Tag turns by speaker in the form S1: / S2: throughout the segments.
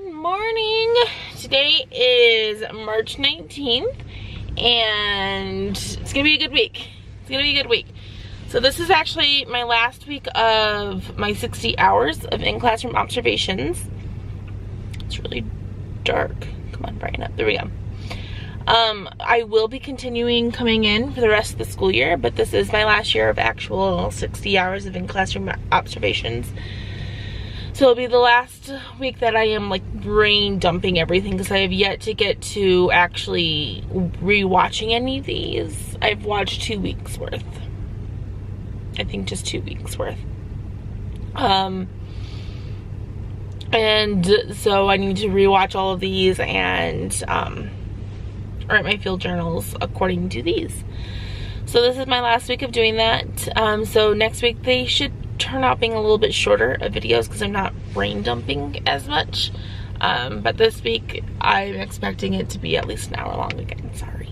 S1: Good morning. Today is March 19th and it's gonna be a good week. So this is actually my last week of my 60 hours of in-classroom observations. It's really dark. Come on, brighten up. There we go. I will be continuing coming in for the rest of the school year, but this is my last year of actual 60 hours of in-classroom observations. So it'll be the last week that I am like brain dumping everything because I have yet to get to actually rewatching any of these. I've watched 2 weeks worth. I think just 2 weeks worth. And so I need to rewatch all of these and write my field journals according to these. So this is my last week of doing that. So next week they should turn out being a little bit shorter of videos because I'm not brain dumping as much. But this week I'm expecting it to be at least an hour long again. Sorry.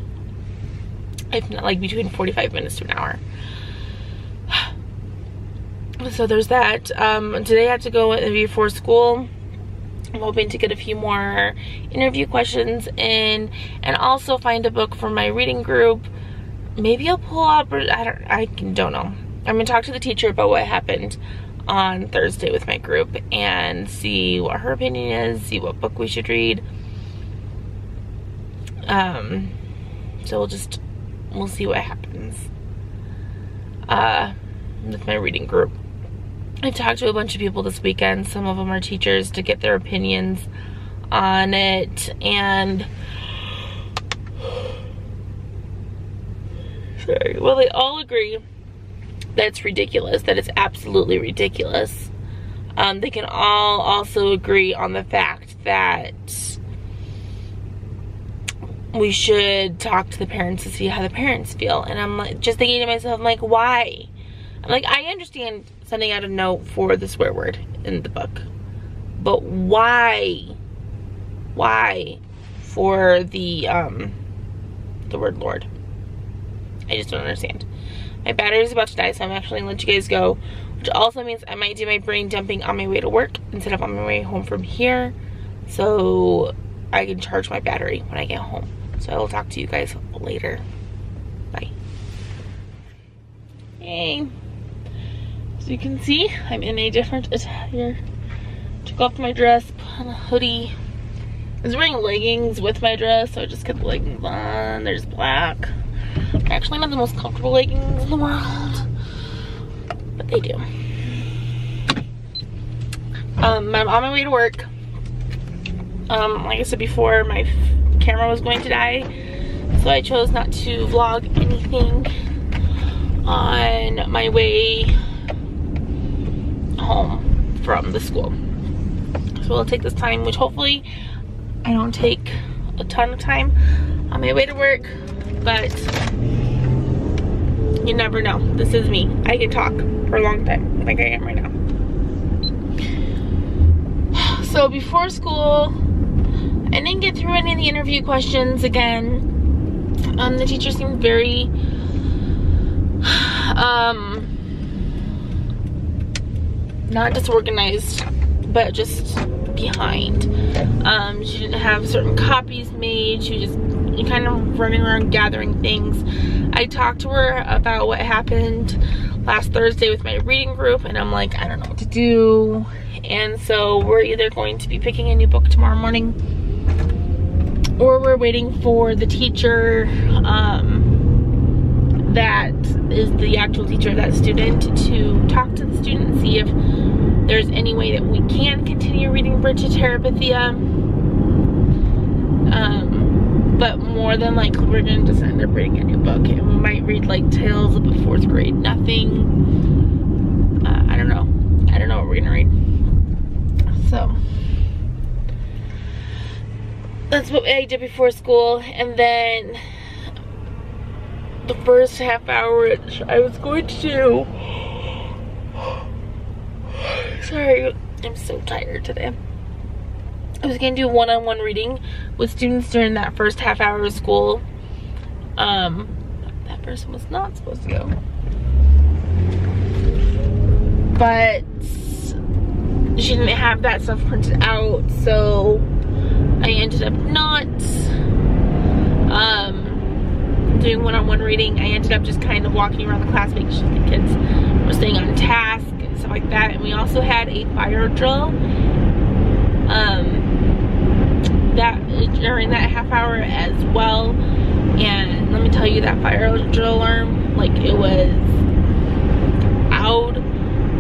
S1: If not, like between 45 minutes to an hour. So there's that. Today I have to go interview for school. I'm hoping to get a few more interview questions in and also find a book for my reading group. Maybe I'll pull up, I don't know. I'm gonna talk to the teacher about what happened on Thursday with my group and see what her opinion is, see what book we should read. So we'll see what happens with my reading group. I talked to a bunch of people this weekend. Some of them are teachers to get their opinions on it, and sorry, well, they all agree that it's ridiculous, that it's absolutely ridiculous. They can all also agree on the fact that we should talk to the parents to see how the parents feel. And I'm like, just thinking to myself, I'm like, why? I'm like, I understand sending out a note for the swear word in the book, but why? Why for the word Lord? I just don't understand. My battery is about to die, so I'm actually gonna let you guys go, which also means I might do my brain dumping on my way to work instead of on my way home from here, so I can charge my battery when I get home. So I will talk to you guys later. Bye. Hey. So you can see, I'm in a different attire. Took off my dress, put on a hoodie. I was wearing leggings with my dress, so I just kept the leggings on. They're just black. Actually not the most comfortable leggings in the world, but they do. I'm on my way to work. Like I said before, my camera was going to die, so I chose not to vlog anything on my way home from the school. So I'll take this time, which hopefully I don't take a ton of time on my way to work, but you never know. This is me. I can talk for a long time, like I am right now. So before school, I didn't get through any of the interview questions again. The teacher seemed very not disorganized, but just behind. She didn't have certain copies made. She was just kind of running around gathering things. I talked to her about what happened last Thursday with my reading group, and I'm like, I don't know what to do. And so we're either going to be picking a new book tomorrow morning, or we're waiting for the teacher that is the actual teacher of that student to talk to the student and see if there's any way that we can continue reading Bridge to Terabithia. But more than likely we're going to just end up reading a new book, and we might read like Tales of the 4th Grade Nothing. I don't know what we're gonna read. So that's what I did before school. And then the first half hour I was going to do, sorry, I'm so tired today. I was going to do one-on-one reading with students during that first half hour of school. That person was not supposed to go. But she didn't have that stuff printed out, so I ended up not doing one-on-one reading. I ended up just kind of walking around the class, making sure the kids were staying on task and stuff like that. And we also had a fire drill during that half hour as well. And let me tell you, that fire drill alarm, like, it was loud.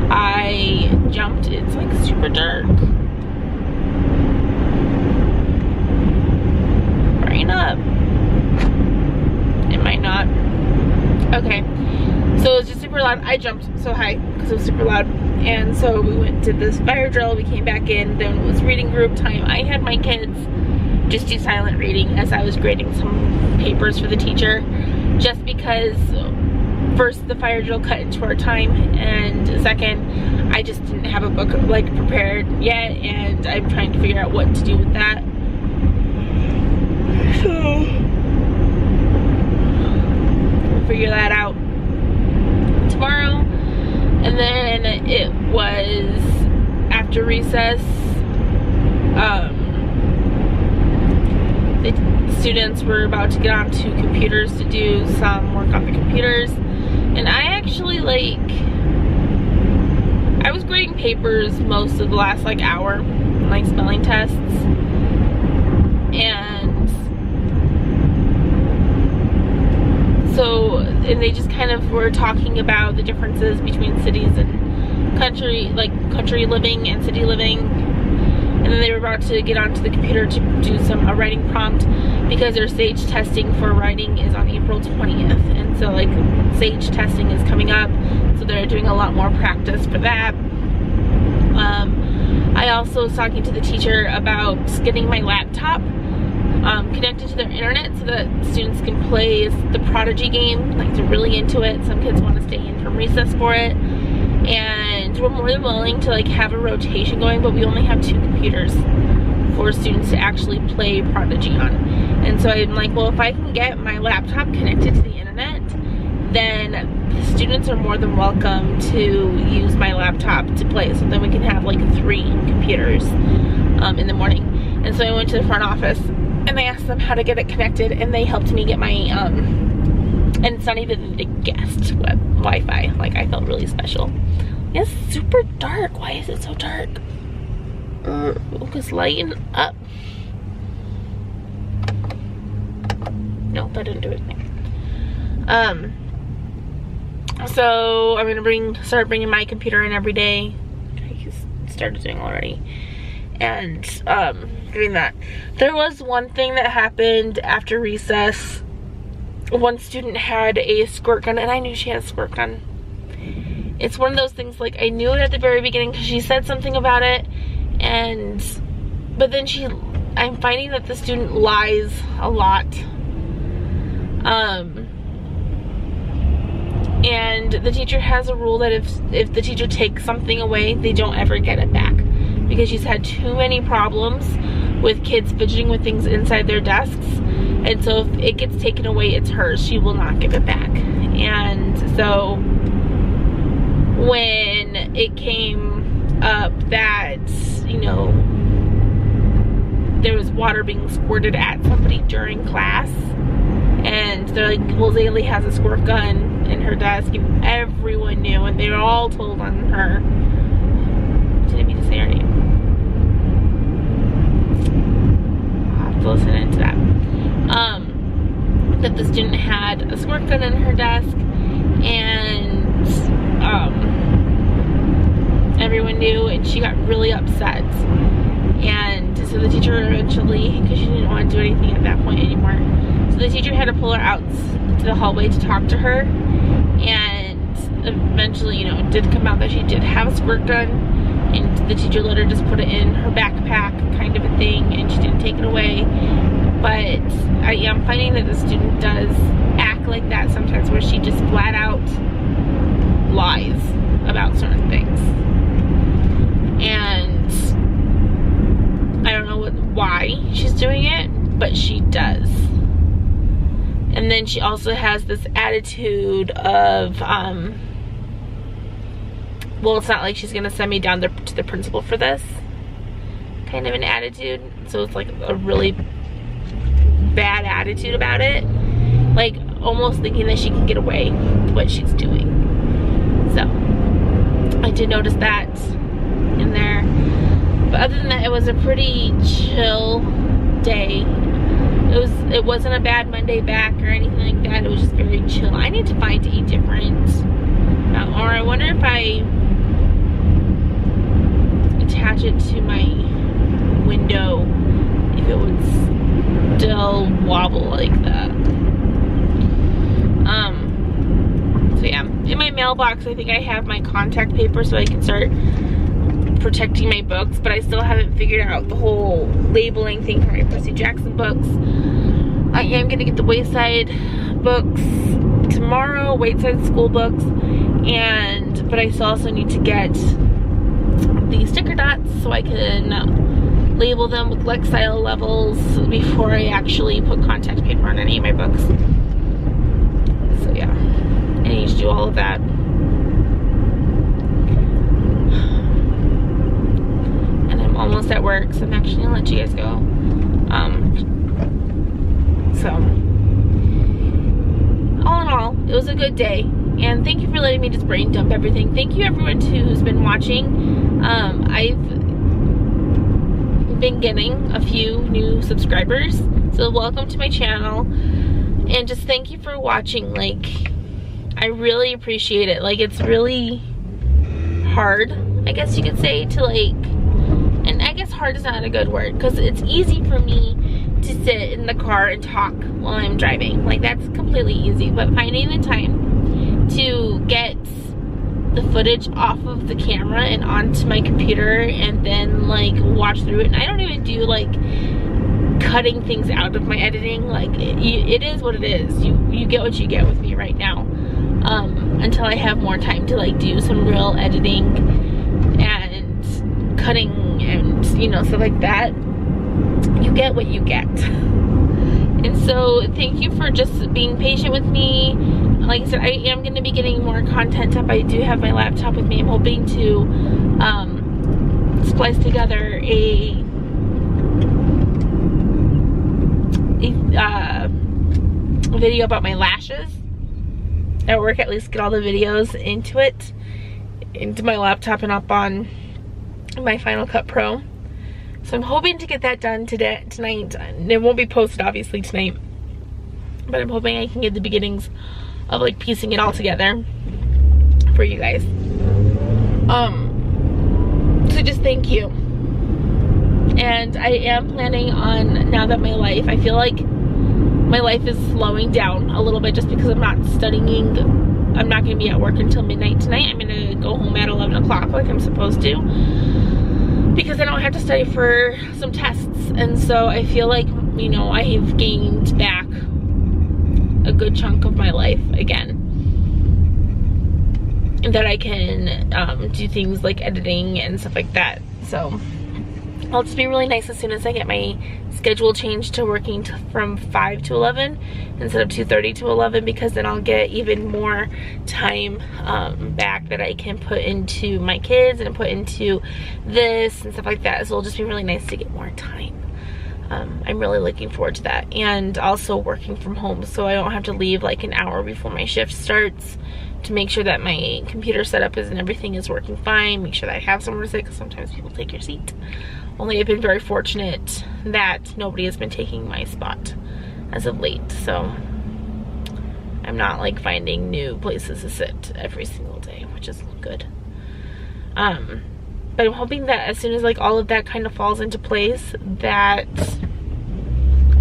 S1: I jumped. It's like super dark. Brighten up. It might not. Okay, so it was just super loud. I jumped so high because it was super loud. And so we went to this fire drill, we came back in, then it was reading group time. I had my kids just do silent reading as I was grading some papers for the teacher, just because first, the fire drill cut into our time, and second, I just didn't have a book like prepared yet, and I'm trying to figure out what to do with that. So we'll figure that out tomorrow. And then it was after recess. The students were about to get onto computers to do some work on the computers. And I actually, like, I was grading papers most of the last, like, hour, like spelling tests. And so, and they just kind of were talking about the differences between cities and country, like country living and city living. And then they were about to get onto the computer to do a writing prompt, because their SAGE testing for writing is on April 20th. And so, like, SAGE testing is coming up, so they're doing a lot more practice for that. I also was talking to the teacher about getting my laptop connected to their internet so that students can play the Prodigy game. Like, they're really into it. Some kids want to stay in from recess for it. And we're more than willing to, like, have a rotation going, but we only have 2 computers for students to actually play Prodigy on. And so I'm like, well, if I can get my laptop connected to the internet, then the students are more than welcome to use my laptop to play. So then we can have, like, 3 computers in the morning. And so I went to the front office and I asked them how to get it connected, and they helped me get my and it's not even the guest Wi-Fi. Like, I felt really special. It's super dark. Why is it so dark? Lucas, lighten up. Nope, that didn't do anything. So I'm gonna start bringing my computer in every day. I started doing already, and doing that. There was one thing that happened after recess. One student had a squirt gun, and I knew she had a squirt gun. It's one of those things, like, I knew it at the very beginning because she said something about it, but then I'm finding that the student lies a lot. And the teacher has a rule that if the teacher takes something away, they don't ever get it back, because she's had too many problems with kids fidgeting with things inside their desks. And so if it gets taken away, it's hers. She will not give it back. And so when it came up that, you know, there was water being squirted at somebody during class, and they're like, well, Zaylee has a squirt gun in her desk, and everyone knew, and they were all told on her. Didn't mean to say her name. I'll have to listen into that. That the student had a squirt gun in her desk, and everyone knew, and she got really upset. And so the teacher eventually, because she didn't want to do anything at that point anymore, so the teacher had to pull her out to the hallway to talk to her. And eventually, you know, it did come out that she did have a squirt gun, and the teacher let her just put it in her backpack, kind of a thing, and she didn't take it away. But I am finding that the student does act like that sometimes, where she just flat out lies about certain things. And I don't know why she's doing it, but she does. And then she also has this attitude of well, it's not like she's gonna send me down to the principal for this kind of an attitude. So it's like a really bad attitude about it, like almost thinking that she can get away with what she's doing. So I did notice that in there, but other than that, it was a pretty chill day. It wasn't a bad Monday back or anything like that. It was just very chill. I need to find a different, or I wonder if I attach it to my window, if it would still wobble like that. So yeah, in my mailbox I think I have my contact paper so I can start protecting my books, but I still haven't figured out the whole labeling thing for my Percy Jackson books. I am gonna get the Wayside books tomorrow, Wayside school books, but I still also need to get the sticker dots so I can label them with Lexile levels before I actually put contact paper on any of my books. So yeah, I need to do all of that. And I'm almost at work, so I'm actually gonna let you guys go. So all in all, it was a good day, and thank you for letting me just brain dump everything. Thank you everyone who's been watching. I've been getting a few new subscribers, so welcome to my channel, and just thank you for watching. Like, I really appreciate it. Like, it's really hard, I guess you could say, to like, and I guess hard is not a good word, because it's easy for me to sit in the car and talk while I'm driving. Like, that's completely easy, but finding the time to get the footage off of the camera and onto my computer and then like watch through it, and I don't even do like cutting things out of my editing. Like, it is what it is. You get what you get with me right now, until I have more time to like do some real editing and cutting and, you know, stuff like that. You get what you get. And so thank you for just being patient with me. Like I said, I am going to be getting more content up. I do have my laptop with me. I'm hoping to splice together a video about my lashes at work. At least get all the videos into my laptop and up on my Final Cut Pro. So I'm hoping to get that done tonight. It won't be posted obviously tonight, but I'm hoping I can get the beginnings of like piecing it all together for you guys. So just thank you. And I am planning on, now that I feel like my life is slowing down a little bit just because I'm not studying. I'm not going to be at work until midnight tonight. I'm going to go home at 11 o'clock like I'm supposed to, because I don't have to study for some tests. And so I feel like, you know, I have gained back a good chunk of my life again, and that I can do things like editing and stuff like that. So it'll just be really nice as soon as I get my schedule changed to working from 5 to 11 instead of 2:30 to 11, because then I'll get even more time back that I can put into my kids and put into this and stuff like that. So it'll just be really nice to get more time. I'm really looking forward to that, and also working from home, so I don't have to leave like an hour before my shift starts to make sure that my computer setup and everything is working fine, make sure that I have somewhere to sit, because sometimes people take your seat. Only I've been very fortunate that nobody has been taking my spot as of late, so I'm not like finding new places to sit every single day, which is good. But I'm hoping that as soon as like all of that kind of falls into place, that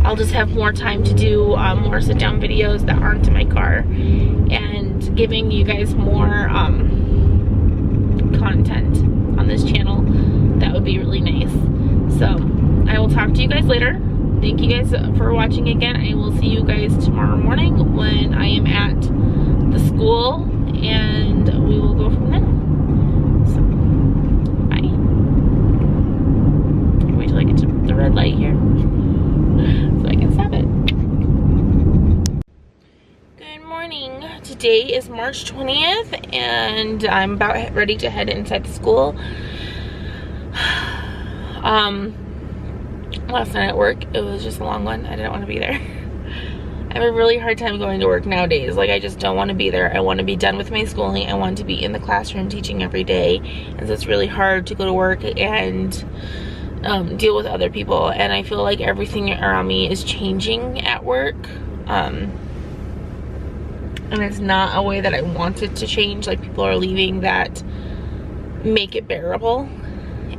S1: I'll just have more time to do more sit down videos that aren't in my car, and giving you guys more content on this channel. That would be really nice. So I will talk to you guys later. Thank you guys for watching again. I will see you guys tomorrow morning when I am at the school, and we will go from there. So bye. Wait till I get to the red light here so I can stop it. Good morning. today is March 20th and I'm about ready to head inside the school. Last night at work, it was just a long one. I didn't want to be there. I have a really hard time going to work nowadays. Like, I just don't want to be there. I want to be done with my schooling. I want to be in the classroom teaching every day. And so it's really hard to go to work and deal with other people. And I feel like everything around me is changing at work. And it's not a way that I want it to change. Like, people are leaving that make it bearable.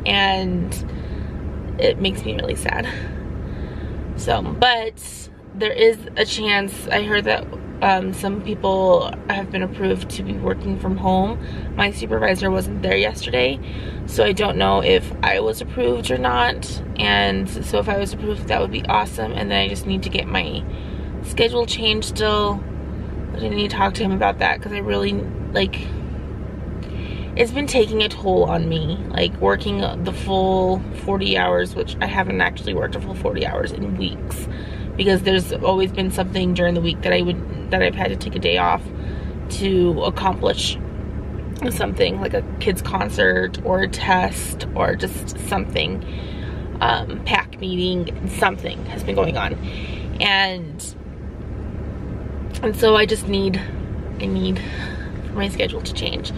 S1: And it makes me really sad. So, but there is a chance. I heard that some people have been approved to be working from home. My supervisor wasn't there yesterday, so I don't know if I was approved or not. And so if I was approved, that would be awesome. And then I just need to get my schedule changed still. But I need to talk to him about that, because I really, like, it's been taking a toll on me, like working the full 40 hours, which I haven't actually worked a full 40 hours in weeks, because there's always been something during the week that I've had to take a day off to accomplish something, like a kid's concert or a test or just something, PAC meeting, something has been going on. And so I need for my schedule to change.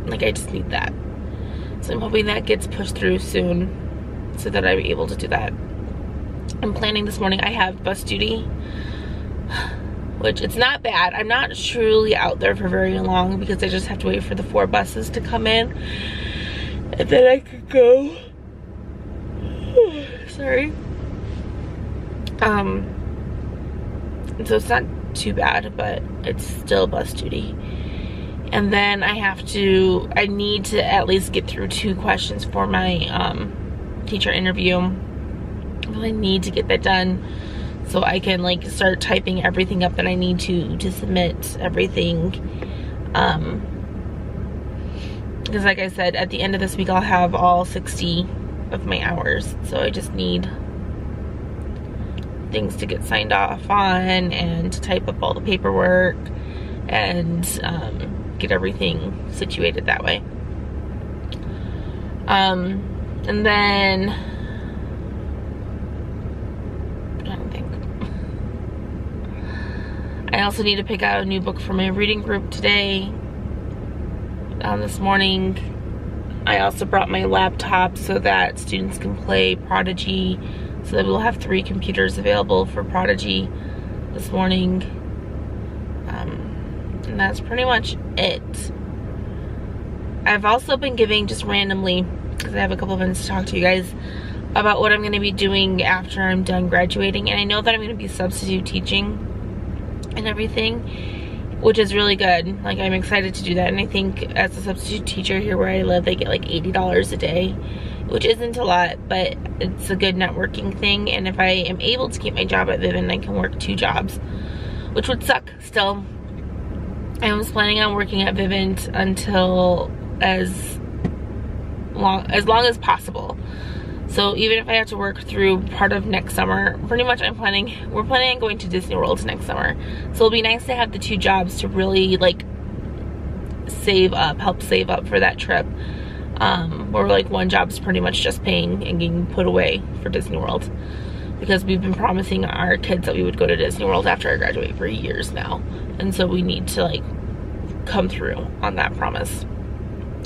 S1: Like, I just need that. So I'm hoping that gets pushed through soon so that I'm able to do that. I'm planning this morning. I have bus duty, which it's not bad. I'm not truly out there for very long because I just have to wait for the 4 buses to come in, and then I could go. Sorry. So it's not too bad, but it's still bus duty. And then I need to at least get through 2 questions for my teacher interview. I really need to get that done so I can, like, start typing everything up that I need to submit everything. Because like I said, at the end of this week I'll have all 60 of my hours, so I just need things to get signed off on and to type up all the paperwork and get everything situated that way. And then I don't think I also need to pick out a new book for my reading group today. This morning I also brought my laptop so that students can play Prodigy, so that we'll have 3 computers available for Prodigy this morning. And that's pretty much it. I've also been giving, just randomly, because I have a couple of minutes to talk to you guys about what I'm going to be doing after I'm done graduating. And I know that I'm going to be substitute teaching and everything, which is really good. Like, I'm excited to do that. And I think as a substitute teacher here where I live, they get like $80 a day, which isn't a lot, but it's a good networking thing. And if I am able to keep my job at Vivint, I can work 2 jobs, which would suck still. I was planning on working at Vivint until as long as possible. So even if I have to work through part of next summer, pretty much we're planning on going to Disney World next summer. So it'll be nice to have the 2 jobs to really, like, help save up for that trip. Where, like, 1 job's pretty much just paying and getting put away for Disney World. Because we've been promising our kids that we would go to Disney World after I graduate for years now. And so we need to, like, come through on that promise.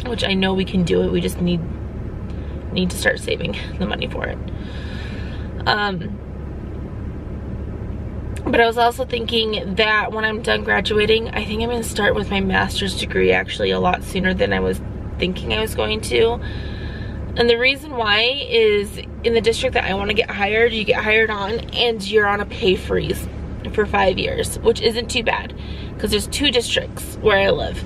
S1: Which I know we can do it, we just need to start saving the money for it. But I was also thinking that when I'm done graduating, I think I'm going to start with my master's degree actually a lot sooner than I was thinking I was going to. And the reason why is, in the district that I want to get hired, you get hired on and you're on a pay freeze for 5 years, which isn't too bad because there's 2 districts where I live.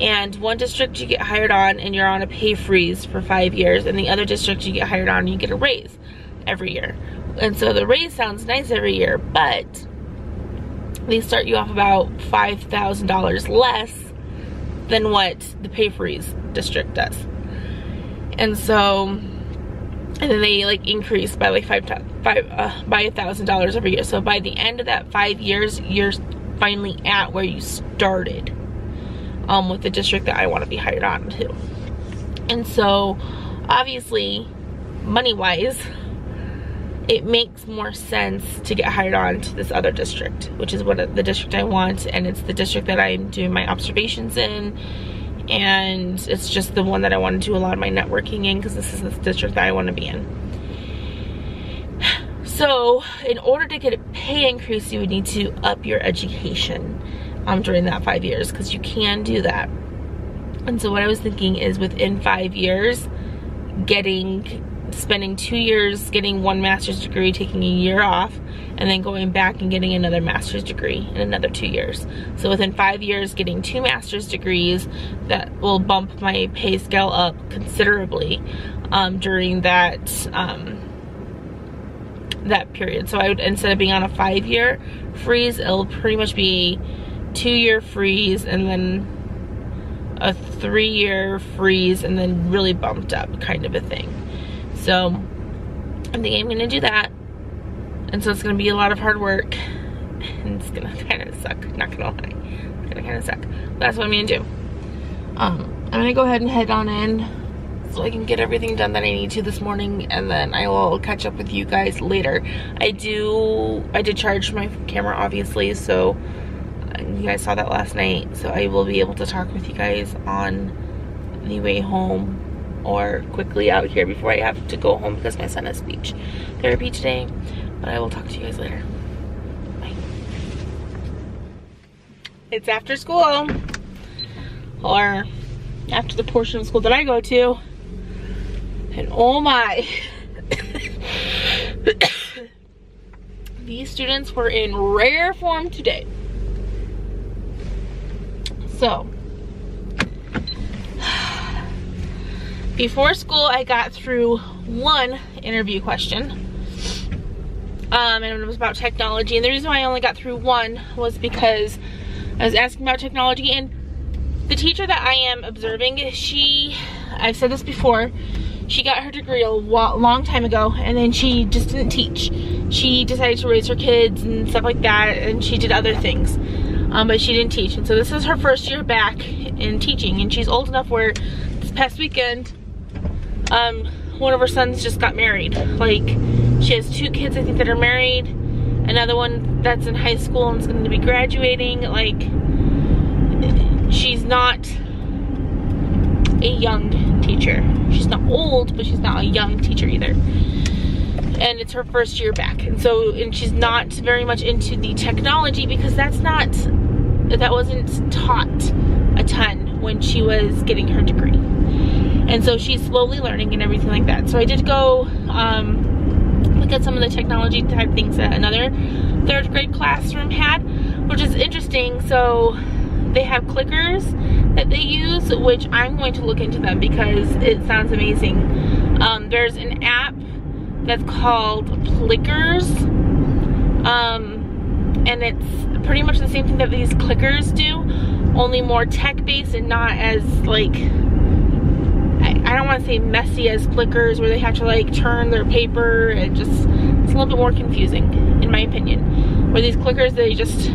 S1: And 1 district you get hired on and you're on a pay freeze for 5 years, and the other district you get hired on and you get a raise every year. And so the raise sounds nice every year, but they start you off about $5,000 less than what the pay freeze district does. And so and then they like increase by like by $1,000 every year. So by the end of that 5 years, you're finally at where you started with the district that I want to be hired on to. And so obviously, money-wise, it makes more sense to get hired on to this other district, which is the district I want, and it's the district that I'm doing my observations in, and it's just the one that I want to do a lot of my networking in, because this is the district that I want to be in. So in order to get a pay increase, you would need to up your education during that 5 years, because you can do that. And so what I was thinking is, within 5 years, spending 2 years getting one master's degree, taking a year off, and then going back and getting another master's degree in another 2 years. So within 5 years, getting 2 master's degrees, that will bump my pay scale up considerably during that that period. So I would, instead of being on a 5-year freeze, it'll pretty much be 2-year freeze and then a 3-year freeze and then really bumped up kind of a thing. So I'm thinking I'm gonna do that, and so it's gonna be a lot of hard work, and it's gonna kind of suck, not gonna lie, it's gonna kind of suck, but that's what I'm gonna do. I'm gonna go ahead and head on in so I can get everything done that I need to this morning, and then I will catch up with you guys later. I did charge my camera, obviously, so you guys saw that last night, so I will be able to talk with you guys on the way home or quickly out here before I have to go home, because my son has speech therapy today. But I will talk to you guys later. Bye. It's after school, or after the portion of school that I go to, and oh my, these students were in rare form today. So before school, I got through one interview question, and it was about technology. And the reason why I only got through one was because I was asking about technology, and the teacher that I am observing, I've said this before, she got her degree a long time ago, and then she just didn't teach. She decided to raise her kids and stuff like that, and she did other things, but she didn't teach. And so this is her first year back in teaching, and she's old enough where this past weekend, one of her sons just got married. Like, she has 2 kids, I think, that are married. Another one that's in high school and is going to be graduating. Like, she's not a young teacher. She's not old, but she's not a young teacher either. And it's her first year back. And she's not very much into the technology, because that wasn't taught a ton when she was getting her degree. And so she's slowly learning and everything like that. So I did go look at some of the technology type things that another 3rd grade classroom had, which is interesting. So they have clickers that they use, which I'm going to look into them because it sounds amazing. There's an app that's called Plickers, and it's pretty much the same thing that these clickers do, only more tech-based and not as, like, I don't want to say messy as Plickers, where they have to like turn their paper, and it's a little bit more confusing in my opinion. Where these clickers, they just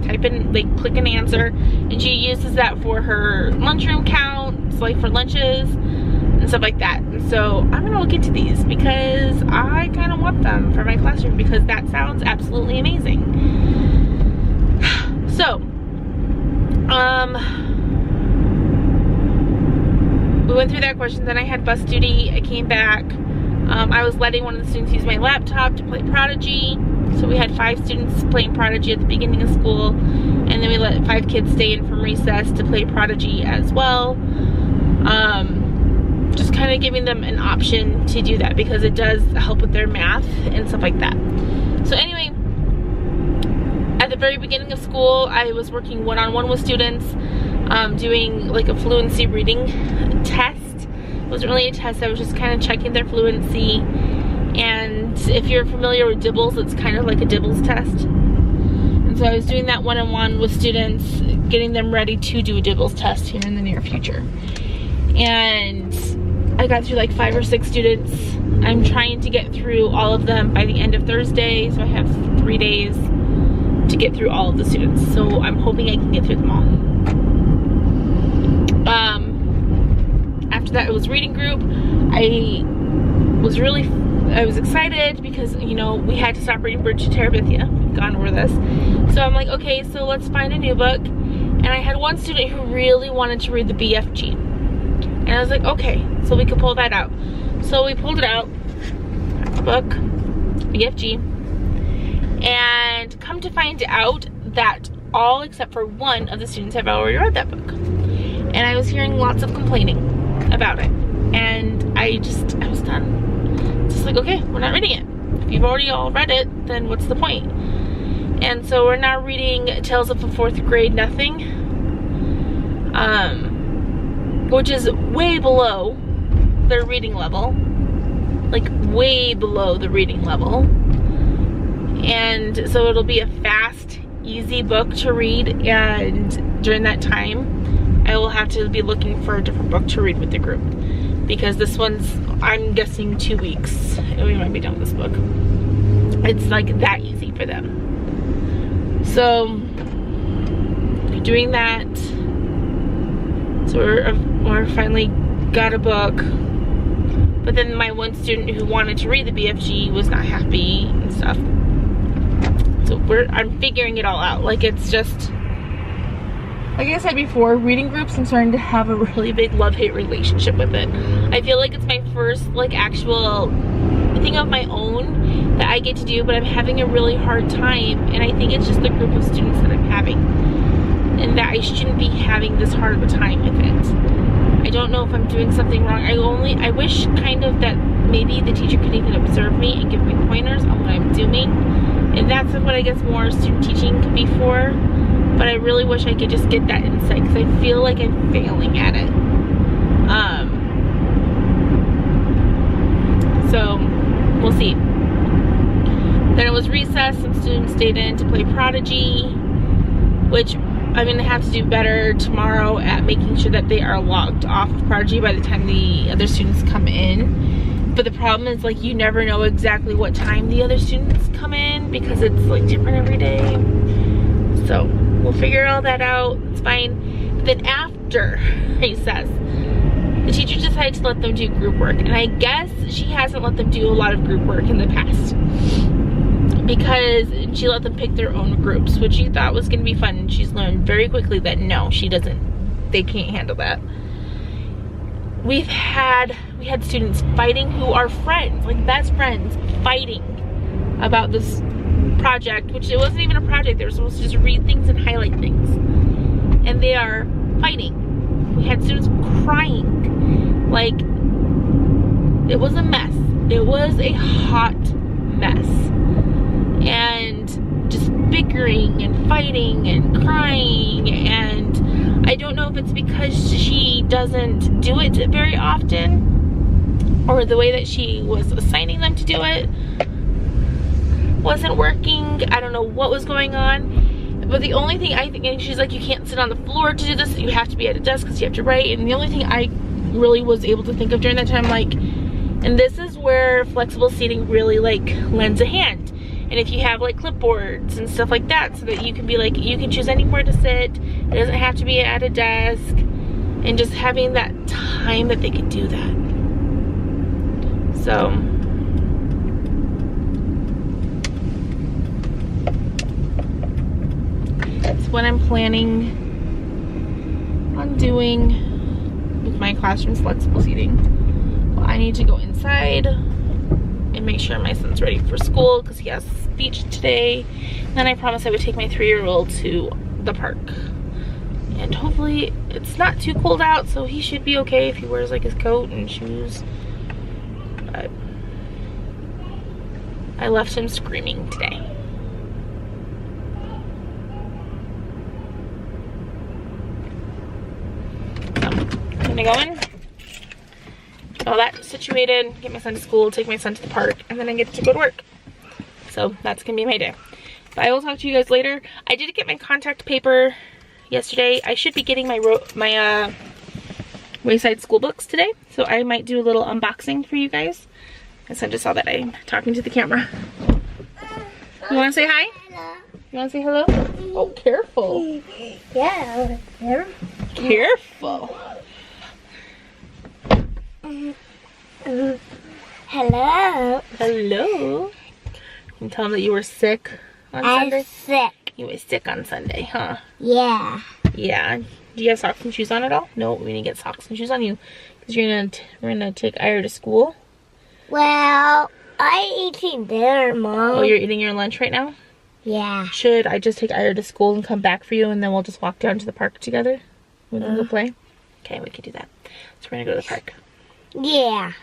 S1: type in, they click an answer, and she uses that for her lunchroom counts, like for lunches and stuff like that. And so I'm gonna look into these because I kind of want them for my classroom, because that sounds absolutely amazing. So we went through that question. Then I had bus duty. I came back. I was letting one of the students use my laptop to play Prodigy. So we had 5 students playing Prodigy at the beginning of school, and then we let 5 kids stay in from recess to play Prodigy as well. Just kind of giving them an option to do that, because it does help with their math and stuff like that. So anyway, at the very beginning of school, I was working one-on-one with students, doing like a fluency reading test. It wasn't really a test, I was just kind of checking their fluency. And if you're familiar with DIBELS, it's kind of like a DIBELS test. And so I was doing that one-on-one with students, getting them ready to do a DIBELS test here in the near future. And I got through like 5 or 6 students. I'm trying to get through all of them by the end of Thursday, so I have 3 days to get through all of the students. So I'm hoping I can get through them all. After that, it was reading group. I was excited because, you know, we had to stop reading Bridge to Terabithia. We've gone over this. So I'm like, okay, so let's find a new book. And I had one student who really wanted to read the BFG. And I was like, okay, so we could pull that out. So we pulled it out, the book, BFG. And come to find out that all except for one of the students have already read that book. And I was hearing lots of complaining about it. And I was done. Just like, okay, we're not reading it. If you've already all read it, then what's the point? And so we're now reading Tales of a Fourth Grade Nothing, which is way below their reading level, like way below the reading level. And so it'll be a fast, easy book to read, and during that time, I will have to be looking for a different book to read with the group, because this one's, I'm guessing, 2 weeks, and we might be done with this book. It's like that easy for them. So, doing that. So we're finally got a book. But then my one student who wanted to read the BFG was not happy and stuff. So I'm figuring it all out. Like, it's just, like I said before, reading groups, I'm starting to have a really big love-hate relationship with it. I feel like it's my first, like, actual thing of my own that I get to do, but I'm having a really hard time, and I think it's just the group of students that I'm having, and that I shouldn't be having this hard of a time with it. I don't know if I'm doing something wrong. I wish kind of that maybe the teacher could even observe me and give me pointers on what I'm doing, and that's what I guess more student teaching could be for. But I really wish I could just get that insight, because I feel like I'm failing at it. So we'll see. Then it was recess. Some students stayed in to play Prodigy, which I'm gonna have to do better tomorrow at making sure that they are logged off of Prodigy by the time the other students come in. But the problem is, like, you never know exactly what time the other students come in, because it's like different every day. So we'll figure all that out. It's fine. But then after recess, the teacher decided to let them do group work. And I guess she hasn't let them do a lot of group work in the past, because she let them pick their own groups, which she thought was going to be fun. And she's learned very quickly that no, she doesn't. They can't handle that. We had students fighting who are friends, like best friends, fighting about this project, which it wasn't even a project. They were supposed to just read things and highlight things, and they are fighting. We had students crying. Like, it was a mess. It was a hot mess, and just bickering and fighting and crying. And I don't know if it's because she doesn't do it very often, or the way that she was assigning them to do it wasn't working. I don't know what was going on. But the only thing I think, and she's like, you can't sit on the floor to do this, you have to be at a desk because you have to write. And the only thing I really was able to think of during that time, like, and this is where flexible seating really, like, lends a hand. And if you have, like, clipboards and stuff like that, so that you can be like, you can choose anywhere to sit, it doesn't have to be at a desk, and just having that time that they could do that. So it's what I'm planning on doing with my classroom's flexible seating. Well, I need to go inside and make sure my son's ready for school, because he has speech today. And then I promised I would take my 3-year-old to the park. And hopefully it's not too cold out, so he should be okay if he wears, like, his coat and shoes. But I left him screaming today. So I'm gonna go in, get all that situated, get my son to school, take my son to the park, and then I get to go to work. So that's gonna be my day. But I will talk to you guys later. I did get my contact paper yesterday. I should be getting my Wayside School books today, so I might do a little unboxing for you guys. I just saw that I'm talking to the camera. You want to say hi?
S2: Hello.
S1: You want to say hello? Oh, careful.
S2: Yeah.
S1: Careful.
S2: Hello.
S1: Hello. Can you tell them that you were sick on Sunday?
S2: I'm sick.
S1: You were sick on Sunday, huh?
S2: Yeah.
S1: Yeah. Do you have socks and shoes on at all? No, we need to get socks and shoes on you because we're gonna take Ira to school.
S2: Well, I'm eating dinner, Mom.
S1: Oh, you're eating your lunch right now?
S2: Yeah.
S1: Should I just take Ira to school and come back for you, and then we'll just walk down to the park together? We can go play? Okay, we can do that. So we're gonna go to the park.
S2: Yeah.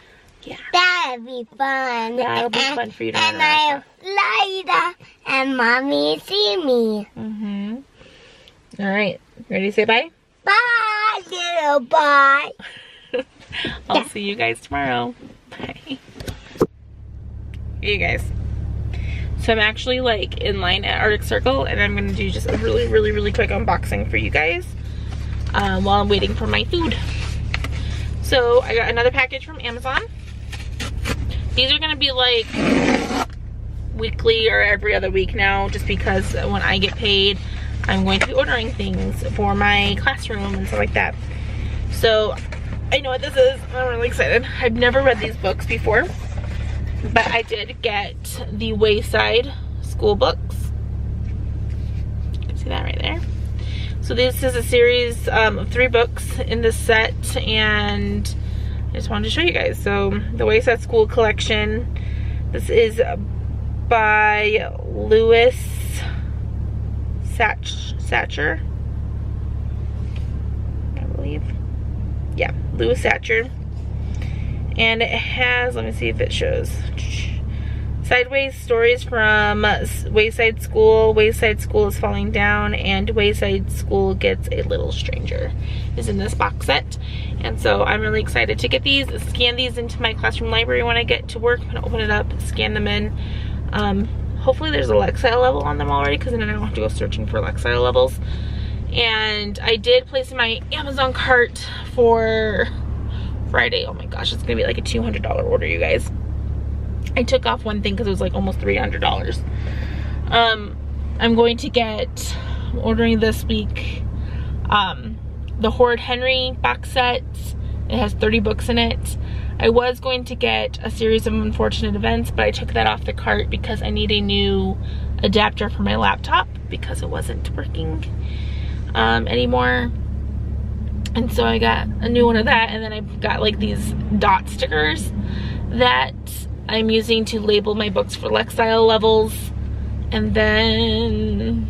S1: Yeah.
S2: That'd be fun.
S1: That'll be fun for you to run
S2: And
S1: around.
S2: I like and Mommy see me.
S1: Mm-hmm. All right. Ready to say bye?
S2: Bye, little boy.
S1: I'll see you guys tomorrow. Bye. Hey, you guys. So I'm actually like in line at Arctic Circle, and I'm gonna do just a really quick unboxing for you guys while I'm waiting for my food. So I got another package from Amazon. These are gonna be like weekly or every other week now, just because when I get paid, I'm going to be ordering things for my classroom and stuff like that. So I know what this is. I'm really excited. I've never read these books before, but I did get the Wayside School books. You can see that right there. So this is a series of 3 books in this set, and I just wanted to show you guys. So the Wayside School collection. This is by Louis Sachar, I believe. Yeah, Louis Sachar. And it has, let me see if it shows. Sideways stories from Wayside School, Wayside School is Falling Down, and Wayside School Gets a Little Stranger is in this box set. And so I'm really excited to get these, scan these into my classroom library when I get to work. I'm gonna open it up, scan them in. Hopefully there's a Lexile level on them already, because then I don't have to go searching for Lexile levels. And I did place in my Amazon cart for Friday. Oh my gosh, it's gonna be like a $200 order, you guys. I took off one thing because it was like almost $300. I'm going to get, I'm ordering this week, the Horrid Henry box set. It has 30 books in it. I was going to get A Series of Unfortunate Events, but I took that off the cart because I need a new adapter for my laptop because it wasn't working anymore. And so I got a new one of that, and then I got like these dot stickers that I'm using to label my books for Lexile levels. And then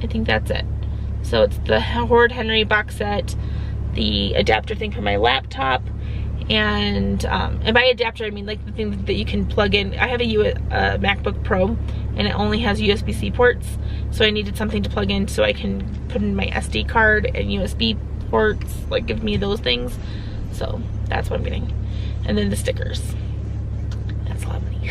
S1: I think that's it. So it's the Horrid Henry box set, the adapter thing for my laptop, and by adapter I mean like the thing that you can plug in. I have a MacBook Pro, and it only has USB-C ports, so I needed something to plug in so I can put in my SD card and USB ports, like give me those things. So that's what I'm getting. And then the stickers. That's a lot of money.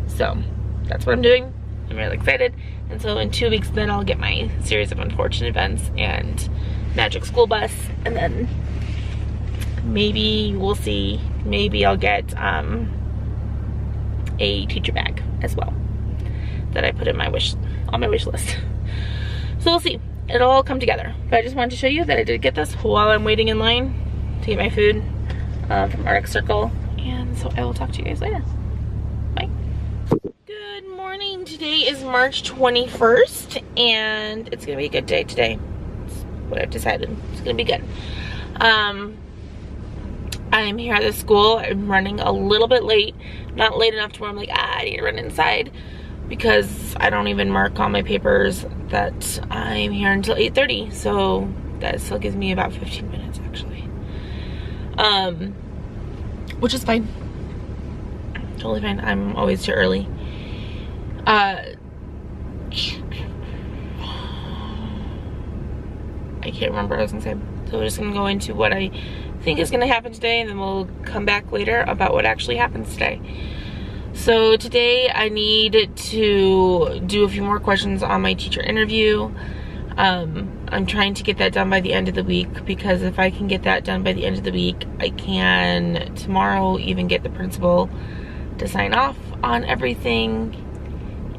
S1: So that's what I'm doing. I'm really excited. And so in 2 weeks then I'll get my Series of Unfortunate Events and Magic School Bus, and then maybe we'll see, maybe I'll get a teacher bag as well that I put in my on my wish list. So we'll see. It'll all come together. But I just wanted to show you that I did get this while I'm waiting in line to get my food from Arctic Circle. And so I will talk to you guys later. Bye. Good morning. Today is March 21st, and it's gonna be a good day today. It's what I've decided. It's gonna be good. I'm here at the school. I'm running a little bit late. Not late enough to where I'm like, I need to run inside, because I don't even mark on my papers that I'm here until 8:30. So that still gives me about 15 minutes actually. Which is fine. Totally fine. I'm always too early. I can't remember what I was gonna say. So we're just gonna go into what I think is gonna happen today, and then we'll come back later about what actually happens today. So today I need to do a few more questions on my teacher interview. I'm trying to get that done by the end of the week, because if I can get that done by the end of the week, I can tomorrow even get the principal to sign off on everything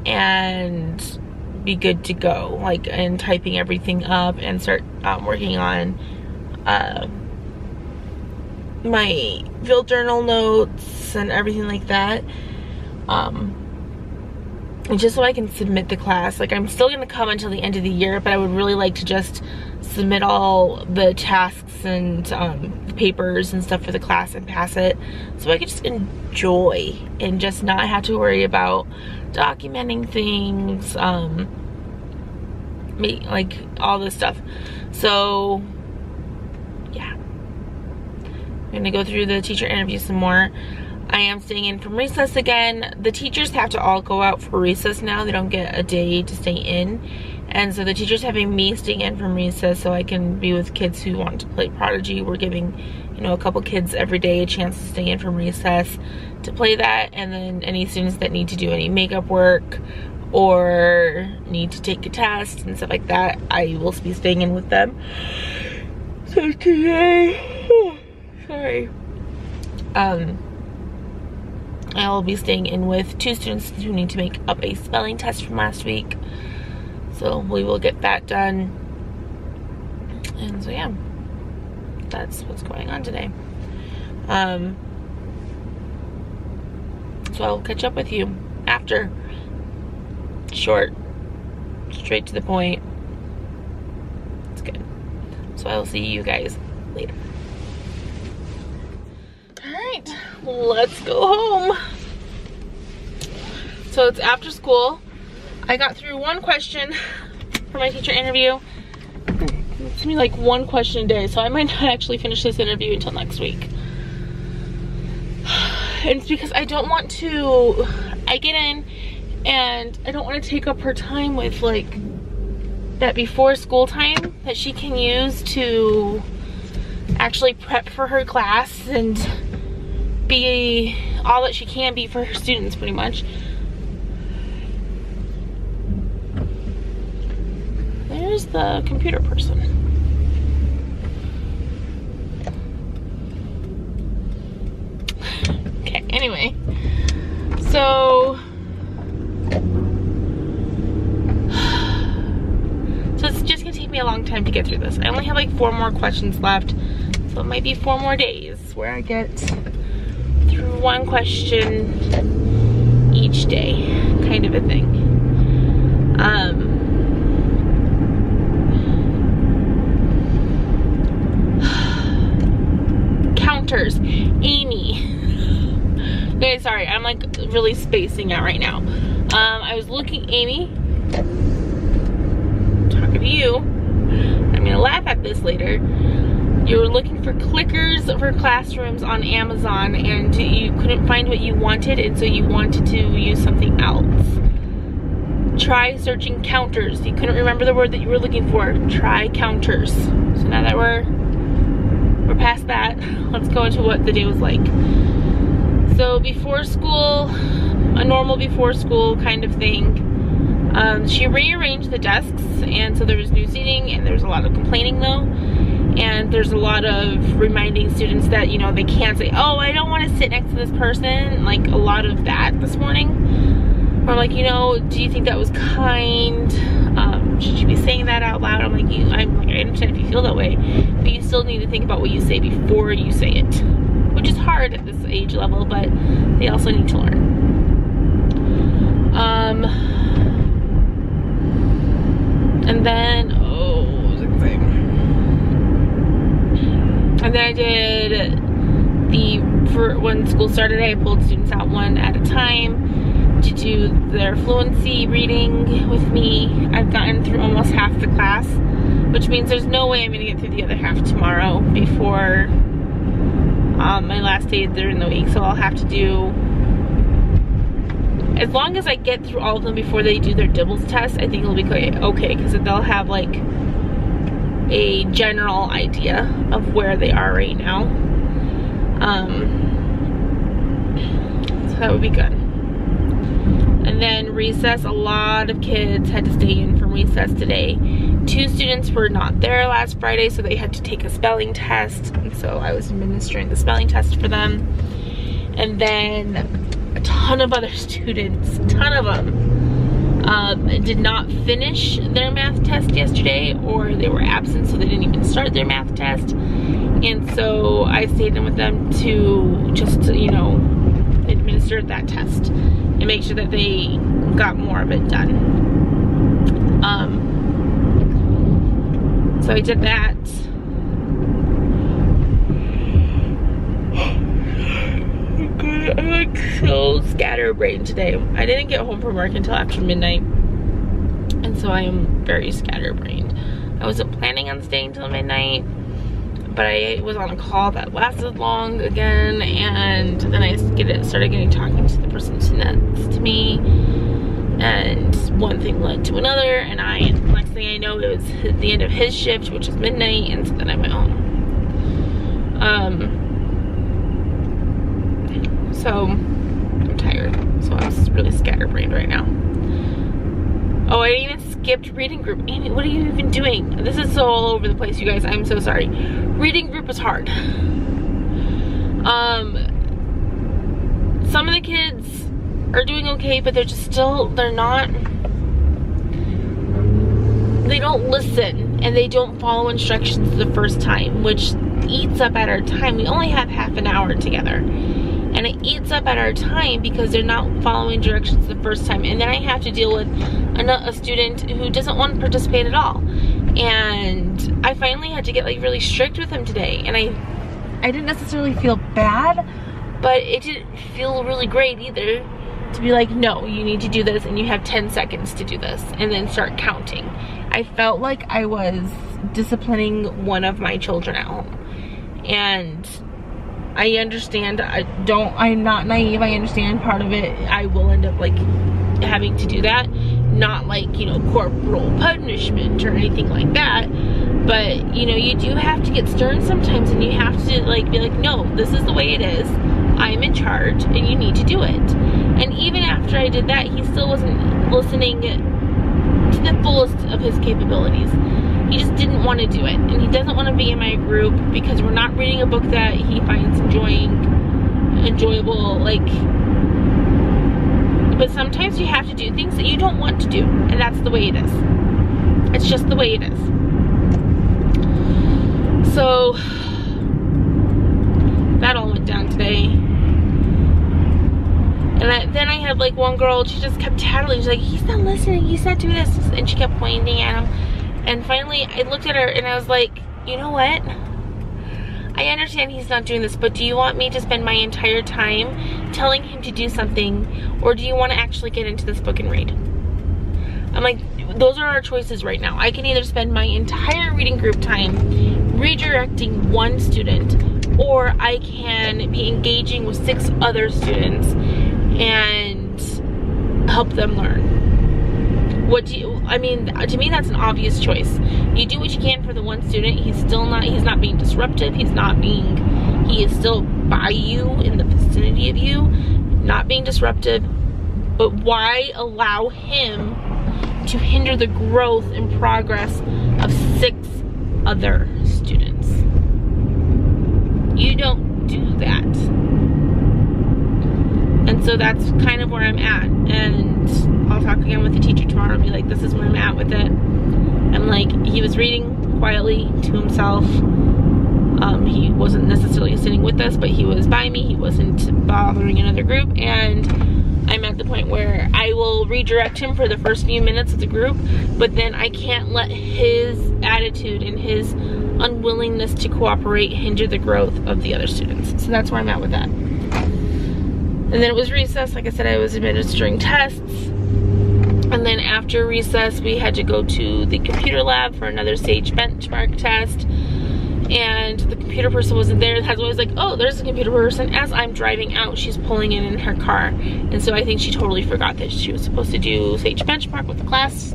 S1: and be good to go, like, and typing everything up and start working on my field journal notes and everything like that, just so I can submit the class. Like, I'm still gonna come until the end of the year, but I would really like to just submit all the tasks and the papers and stuff for the class and pass it, so I could just enjoy and just not have to worry about documenting things, like all this stuff. So yeah, I'm gonna go through the teacher interview some more. I am staying in from recess again. The teachers have to all go out for recess now. They don't get a day to stay in. And so the teacher's having me staying in from recess so I can be with kids who want to play Prodigy. We're giving, you know, a couple kids every day a chance to stay in from recess to play that. And then any students that need to do any makeup work or need to take a test and stuff like that, I will be staying in with them. So today, sorry, I'll be staying in with 2 students who need to make up a spelling test from last week. So we will get that done. And so yeah, that's what's going on today. So I'll catch up with you after. Short, straight to the point. It's good. So I'll see you guys later. Alright, let's go home. So it's after school. I got through 1 question for my teacher interview. It's gonna be like 1 question a day, so I might not actually finish this interview until next week. And it's because I don't want to, I get in and I don't want to take up her time with like that before school time that she can use to actually prep for her class and be all that she can be for her students, pretty much. There's the computer person. Okay, anyway, so it's just gonna take me a long time to get through this. I only have like 4 more questions left, so it might be 4 more days where I get through 1 question each day, kind of a thing. Counters, Amy. Okay, sorry, I'm like really spacing out right now. I was looking, Amy, talking to you. I'm gonna laugh at this later. You were looking for clickers for classrooms on Amazon and you couldn't find what you wanted, and so you wanted to use something else. Try searching counters. You couldn't remember the word that you were looking for. Try counters. So now that we're past that, let's go into what the day was like. So before school, a normal before school kind of thing. She rearranged the desks, and so there was new seating, and there was a lot of complaining though. And there's a lot of reminding students that, you know, they can't say, oh, I don't want to sit next to this person. Like a lot of that this morning. Or like, you know, do you think that was kind? Should you be saying that out loud? I'm like, I understand if you feel that way, but you still need to think about what you say before you say it, which is hard at this age level, but they also need to learn. And then, and then I did for when school started, I pulled students out 1 at a time to do their fluency reading with me. I've gotten through almost half the class, which means there's no way I'm gonna get through the other half tomorrow before my last day during the week. So I'll have to do, as long as I get through all of them before they do their DIBELS test, I think it'll be okay, because they'll have like a general idea of where they are right now. So that would be good. And then recess, a lot of kids had to stay in from recess today 2 students were not there last Friday, so they had to take a spelling test, and so I was administering the spelling test for them. And then a ton of other students, a ton of them, did not finish their math test yesterday, or they were absent, so they didn't even start their math test. And so I stayed in with them to just, you know, administer that test and make sure that they got more of it done. So I did that. I'm like so scatterbrained today. I didn't get home from work until after midnight, and so I am very scatterbrained. I wasn't planning on staying till midnight, but I was on a call that lasted long again, and then I started talking to the person next to me, and one thing led to another, and next thing I know, it was the end of his shift, which is midnight, and so then I went home. So I'm tired, so I'm just really scatterbrained right now. Oh, I even skipped reading group. Amy, what are you even doing? This is so all over the place, you guys. I'm so sorry. Reading group is hard. Some of the kids are doing okay, but they're just still, they don't listen, and they don't follow instructions the first time, which eats up at our time. We only have half an hour together, and it eats up at our time because they're not following directions the first time. And then I have to deal with a student who doesn't want to participate at all, and I finally had to get like really strict with him today, and I didn't necessarily feel bad, but it didn't feel really great either to be like, no, you need to do this, and you have 10 seconds to do this, and then start counting. I felt like I was disciplining one of my children at home, and I understand. I'm not naive. I understand part of it. I will end up like having to do that, not like, you know, corporal punishment or anything like that, but you know, you do have to get stern sometimes, and you have to like be like, no, this is the way it is. I'm in charge, and you need to do it. And even after I did that, he still wasn't listening to the fullest of his capabilities. He just didn't want to do it, and he doesn't want to be in my group because we're not reading a book that he finds enjoyable, like. But sometimes you have to do things that you don't want to do, and that's the way it is. It's just the way it is. So that all went down today. And then I had like one girl, she just kept tattling. She's like, he's not listening, he's not doing this. And she kept pointing at him. And finally I looked at her and I was like, you know what? I understand he's not doing this, but do you want me to spend my entire time telling him to do something, or do you want to actually get into this book and read? I'm like, those are our choices right now. I can either spend my entire reading group time redirecting one student, or I can be engaging with 6 other students and help them learn. I mean, to me that's an obvious choice. You do what you can for the one student. He's not being disruptive. He is still by you, in the vicinity of you, not being disruptive. But why allow him to hinder the growth and progress of 6 other students? You don't do that. And so that's kind of where I'm at. And I'll talk again with the teacher tomorrow and be like, this is where I'm at with it. I'm like, he was reading quietly to himself. He wasn't necessarily sitting with us, but he was by me. He wasn't bothering another group. And I'm at the point where I will redirect him for the first few minutes of the group, but then I can't let his attitude and his unwillingness to cooperate hinder the growth of the other students. So that's where I'm at with that. And then it was recess. Like I said, I was administering tests. And then after recess, we had to go to the computer lab for another SAGE benchmark test. And the computer person wasn't there. That's always like, oh, there's a computer person. As I'm driving out, she's pulling in her car. And so I think she totally forgot that she was supposed to do SAGE benchmark with the class.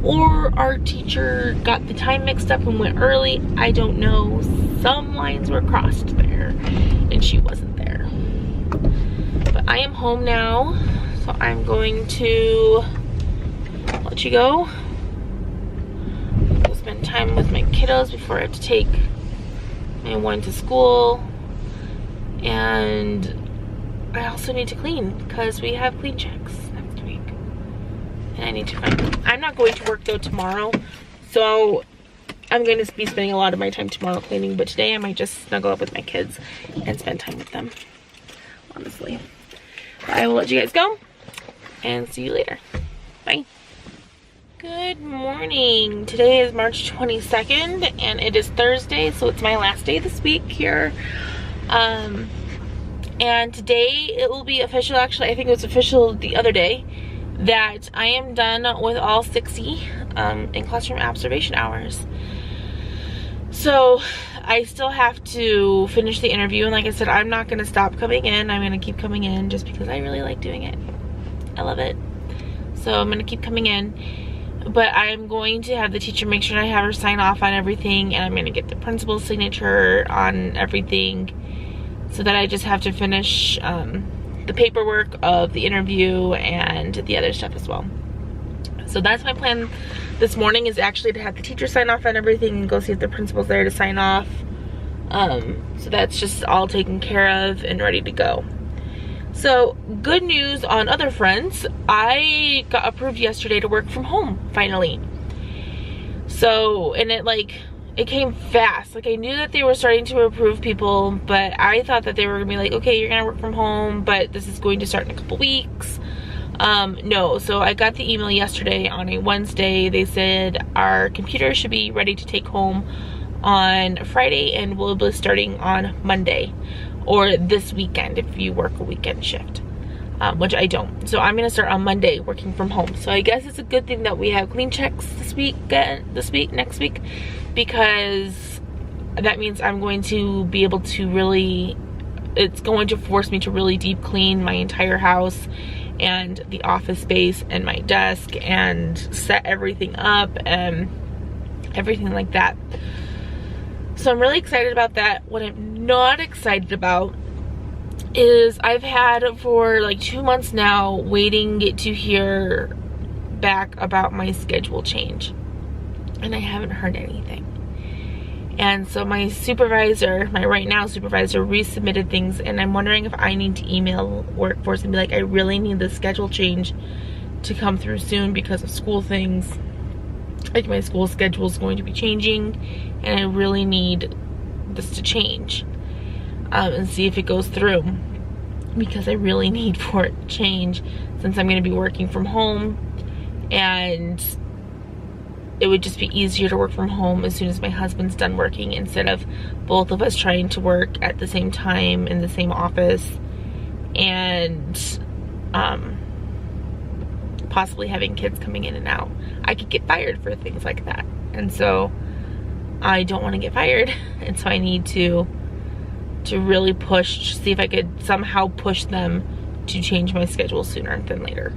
S1: Or our teacher got the time mixed up and went early. I don't know. Some lines were crossed there. And she wasn't there. But I am home now. So I'm going to let you go. time with my kiddos before I have to take my one to school. And I also need to clean because we have clean checks next week. And I need to find, I'm not going to work though tomorrow, so I'm going to be spending a lot of my time tomorrow cleaning, but today I might just snuggle up with my kids and spend time with them, honestly. But I will let you guys go and see you later. Bye. Good morning. Today is March 22nd and it is Thursday, so it's my last day this week here. And today it will be official, actually I think it was official the other day, that I am done with all 60 in classroom observation hours. So I still have to finish the interview, and like I said, I'm not going to stop coming in. I'm going to keep coming in just because I really like doing it. I love it. So I'm going to keep coming in, but I'm going to have the teacher make sure I have her sign off on everything, and I'm going to get the principal's signature on everything, so that I just have to finish the paperwork of the interview and the other stuff as well. So that's my plan this morning, is actually to have the teacher sign off on everything and go see if the principal's there to sign off. So that's just all taken care of and ready to go. So good news on other fronts. I got approved yesterday to work from home, finally. So, and it came fast. Like, I knew that they were starting to approve people, but I thought that they were gonna be like, okay, you're gonna work from home, but this is going to start in a couple weeks. No, so I got the email yesterday on a Wednesday. They said our computer should be ready to take home on Friday, and we'll be starting on Monday, or this weekend if you work a weekend shift, which I don't. So I'm gonna start on Monday working from home. So I guess it's a good thing that we have clean checks next week, because that means I'm going to be able to really, it's going to force me to really deep clean my entire house and the office space and my desk and set everything up and everything like that. So I'm really excited about that. What I'm not excited about is I've had for like 2 months now waiting to hear back about my schedule change, and I haven't heard anything. And so my supervisor, my right now supervisor, resubmitted things, and I'm wondering if I need to email Workforce and be like, I really need the schedule change to come through soon because of school things. Like, my school schedule is going to be changing, and I really need this to change, and see if it goes through, because I really need for it to change, since I'm going to be working from home, and it would just be easier to work from home as soon as my husband's done working, instead of both of us trying to work at the same time in the same office, and possibly having kids coming in and out. I could get fired for things like that, and so I don't want to get fired, and so I need to really push, see if I could somehow push them to change my schedule sooner than later.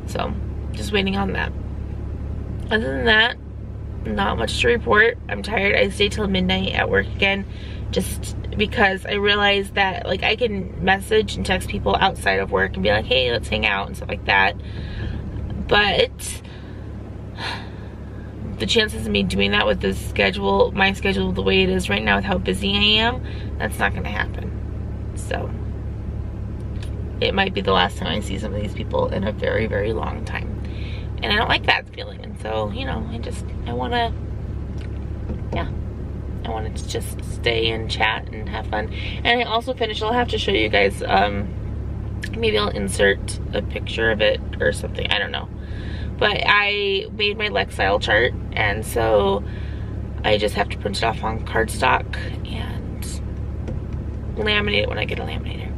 S1: So just waiting on that. Other than that, not much to report. I'm tired. I stayed till midnight at work again, just because I realized that, like, I can message and text people outside of work and be like, hey, let's hang out and stuff like that, but the chances of me doing that with this schedule, my schedule the way it is right now, with how busy I am, that's not gonna happen. So it might be the last time I see some of these people in a very, very long time, and I don't like that feeling. And so, you know, I wanna to just stay and chat and have fun. And I also finished, I'll have to show you guys, maybe I'll insert a picture of it or something, I don't know. But I made my Lexile chart, and so I just have to print it off on cardstock and laminate it when I get a laminator.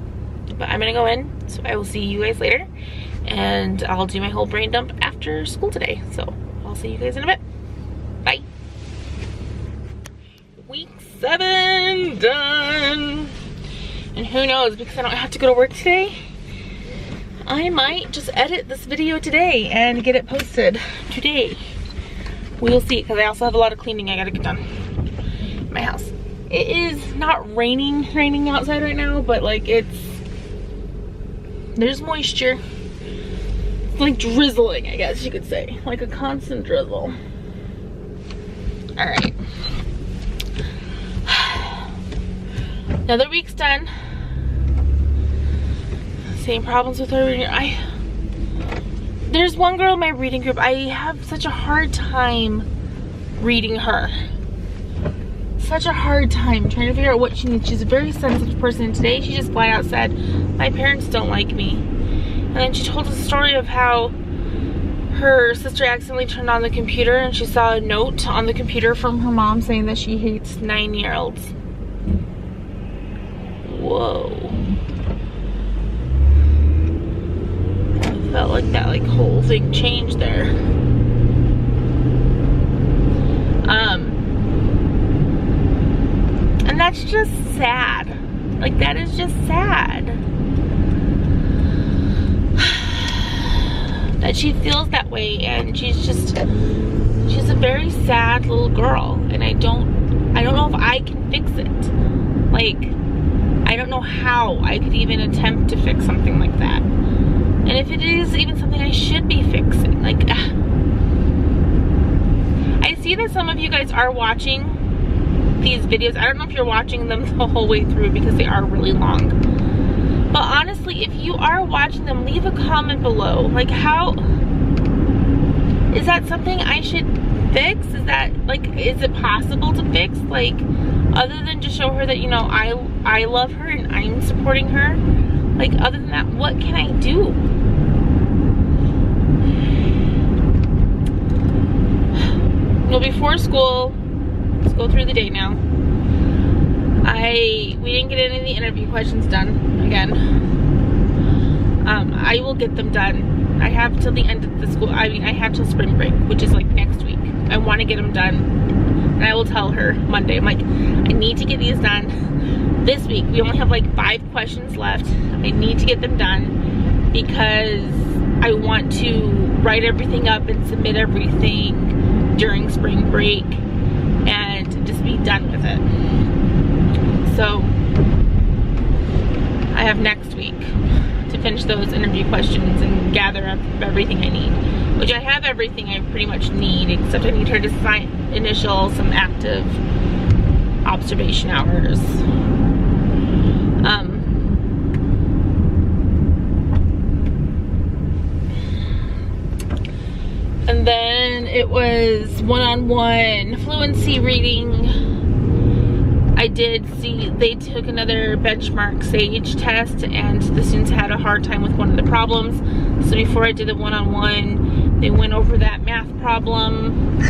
S1: But I'm gonna go in, so I will see you guys later, and I'll do my whole brain dump after school today. So I'll see you guys in a bit. Bye. Week 7 done. And who knows, because I don't have to go to work today, I might just edit this video today and get it posted today. We'll see, because I also have a lot of cleaning I gotta get done in my house. It is not raining outside right now, but like there's moisture. It's like drizzling, I guess you could say. Like a constant drizzle. All right. Another week's done. Same problems with her reading. There's one girl in my reading group, I have such a hard time reading her. Such a hard time trying to figure out what she needs. She's a very sensitive person. Today she just flat out said, my parents don't like me. And then she told us a story of how her sister accidentally turned on the computer and she saw a note on the computer from her mom saying that she hates 9-year-olds. Whoa. I felt like that whole thing changed there. And that's just sad. Like, that is just sad. That she feels that way, and she's a very sad little girl, and I don't know if I can fix it. Like, I don't know how I could even attempt to fix something like that. And if it is even something I should be fixing, like, I see that some of you guys are watching these videos. I don't know if you're watching them the whole way through because they are really long. But honestly, if you are watching them, leave a comment below. Like, how is that something I should fix? Is that, like, is it possible to fix? Like, other than just show her that, you know, I love her and I'm supporting her. Like, other than that, what can I do? Well, before school, let's go through the day now. We didn't get any of the interview questions done again. I will get them done. I have till the end of the school. I have till spring break, which is like next week. I want to get them done, and I will tell her Monday. I'm like, I need to get these done this week. We only have like 5 questions left. I need to get them done because I want to write everything up and submit everything during spring break and just be done with it. So I have next week to finish those interview questions and gather up everything I need, which I have everything I pretty much need, except I need her to initial some active observation hours. And then it was one-on-one fluency reading. I did see they took another benchmark SAGE test and the students had a hard time with one of the problems. So before I did the one-on-one, they went over that math problem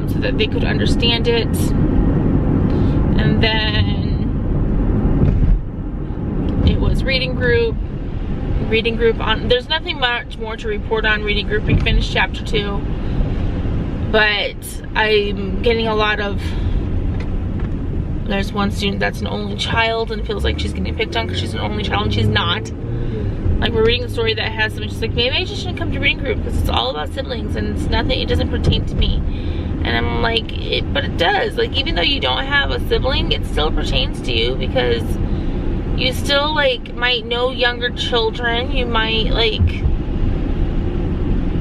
S1: so that they could understand it. And then it was reading group on. There's nothing much more to report on reading group. We finished chapter 2, but I'm getting a lot of. There's one student that's an only child and feels like she's getting picked on because she's an only child, and she's not. Like, we're reading a story that has something, she's like, maybe I just shouldn't come to reading group because it's all about siblings and it's nothing, it doesn't pertain to me. And I'm like, but it does. Like, even though you don't have a sibling, it still pertains to you because you still, like, might know younger children. You might, like,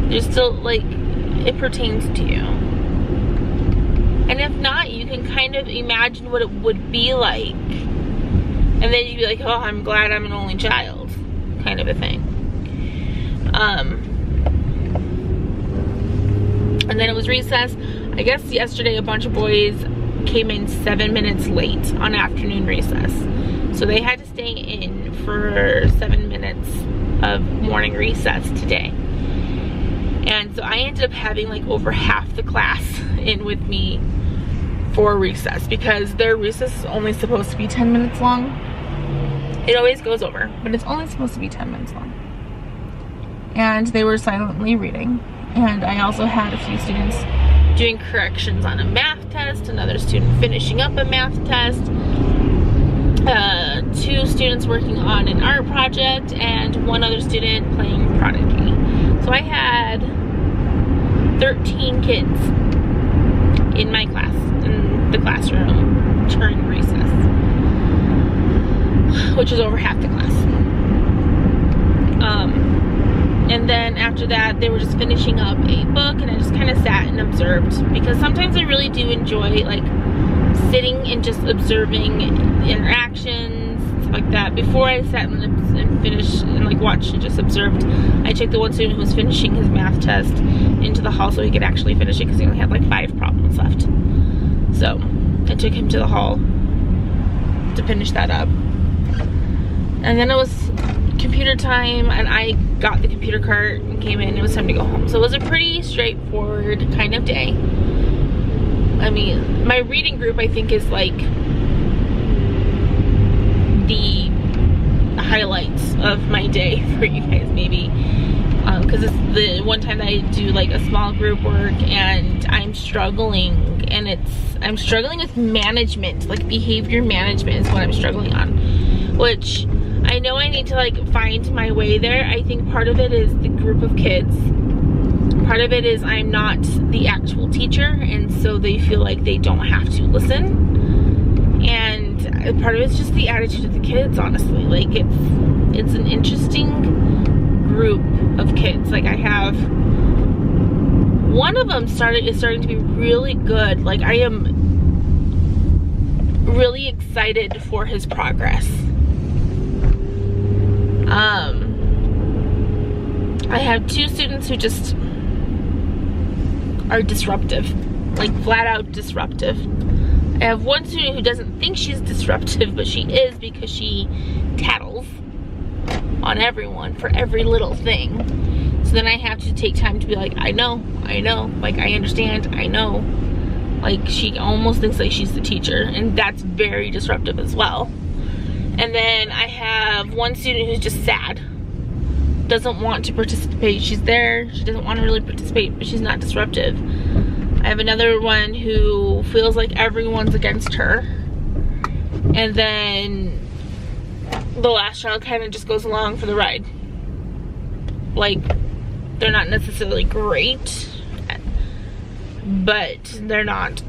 S1: there's still, like, it pertains to you. And if not, you can kind of imagine what it would be like. And then you'd be like, oh, I'm glad I'm an only child. Kind of a thing. And then it was recess. I guess yesterday a bunch of boys came in 7 minutes late on afternoon recess. So they had to stay in for 7 minutes of morning recess today. And so I ended up having like over half the class in with me for recess because their recess is only supposed to be 10 minutes long. It always goes over, but it's only supposed to be 10 minutes long. And they were silently reading. And I also had a few students doing corrections on a math test, another student finishing up a math test, 2 students working on an art project, and 1 other student playing Prodigy. So I had 13 kids in my class, in the classroom during recess, which is over half the class. And then after that, they were just finishing up a book, and I just kind of sat and observed, because sometimes I really do enjoy like sitting and just observing interactions, stuff like that. Before I sat and finished and like watched and just observed, I took the one student who was finishing his math test into the hall so he could actually finish it, because he only had like 5 problems left. So I took him to the hall to finish that up. And then it was computer time, and I got the computer cart and came in. It was time to go home. So it was a pretty straightforward kind of day. I mean, my reading group, I think, is like the highlights of my day for you guys, maybe. Because it's the one time that I do like a small group work, and I'm struggling, and I'm struggling with management, like behavior management is what I'm struggling on, which I know I need to like find my way there. I think part of it is the group of kids. Part of it is I'm not the actual teacher, and so they feel like they don't have to listen. And part of it's just the attitude of the kids, honestly. Like it's an interesting group of kids. Like I have one of them is starting to be really good. Like I am really excited for his progress. I have 2 students who just are disruptive, like flat out disruptive. I have one student who doesn't think she's disruptive, but she is, because she tattles on everyone for every little thing. So then I have to take time to be like, I know, like I understand, I know. Like she almost thinks like she's the teacher, and that's very disruptive as well. And then I have one student who's just sad, doesn't want to participate. She's there, she doesn't want to really participate, but she's not disruptive. I have another one who feels like everyone's against her. And then the last child kind of just goes along for the ride. Like, they're not necessarily great, but they're not,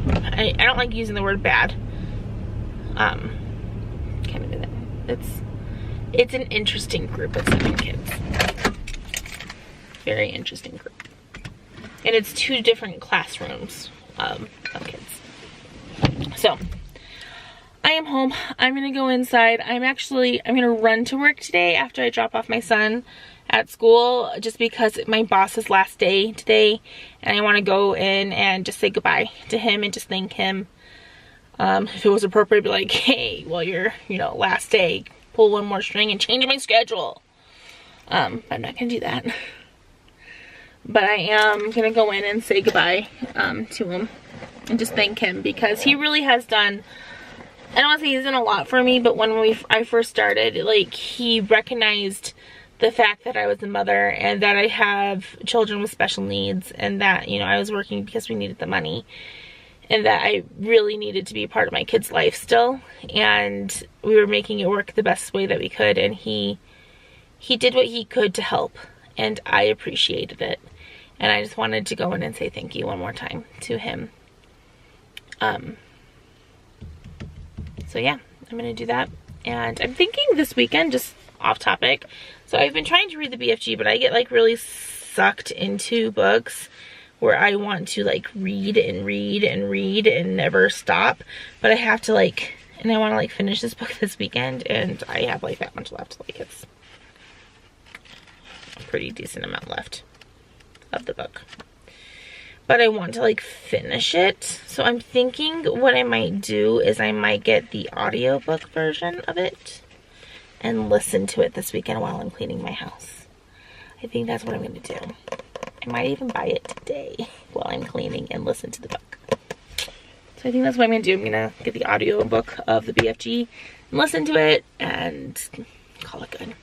S1: I don't like using the word bad. Can't do that. It's an interesting group of 7 kids. Very interesting group. And it's 2 different classrooms of kids. So I am home. I'm gonna go inside. I'm gonna run to work today after I drop off my son at school, just because my boss's last day today, and I want to go in and just say goodbye to him and just thank him. If it was appropriate, be like, hey, well, your last day, pull one more string and change my schedule. I'm not gonna do that. But I am gonna go in and say goodbye to him and just thank him, because he really has done, I don't want to say he's done a lot for me, but when I first started, like, he recognized the fact that I was a mother and that I have children with special needs, and that, I was working because we needed the money, and that I really needed to be a part of my kid's life still, and we were making it work the best way that we could, and he did what he could to help, and I appreciated it. And I just wanted to go in and say thank you one more time to him. So yeah, I'm gonna do that. And I'm thinking this weekend, just off topic, so I've been trying to read the BFG, but I get like really sucked into books where I want to like read and read and read and never stop. But I have to like, and I want to like finish this book this weekend, and I have like that much left. Like it's a pretty decent amount left of the book, but I want to like finish it. So I'm thinking what I might do is I might get the audiobook version of it and listen to it this weekend while I'm cleaning my house. I think that's what I'm going to do. I might even buy it today while I'm cleaning and listen to the book. So I think that's what I'm going to do. I'm going to get the audiobook of the BFG and listen to it and call it good.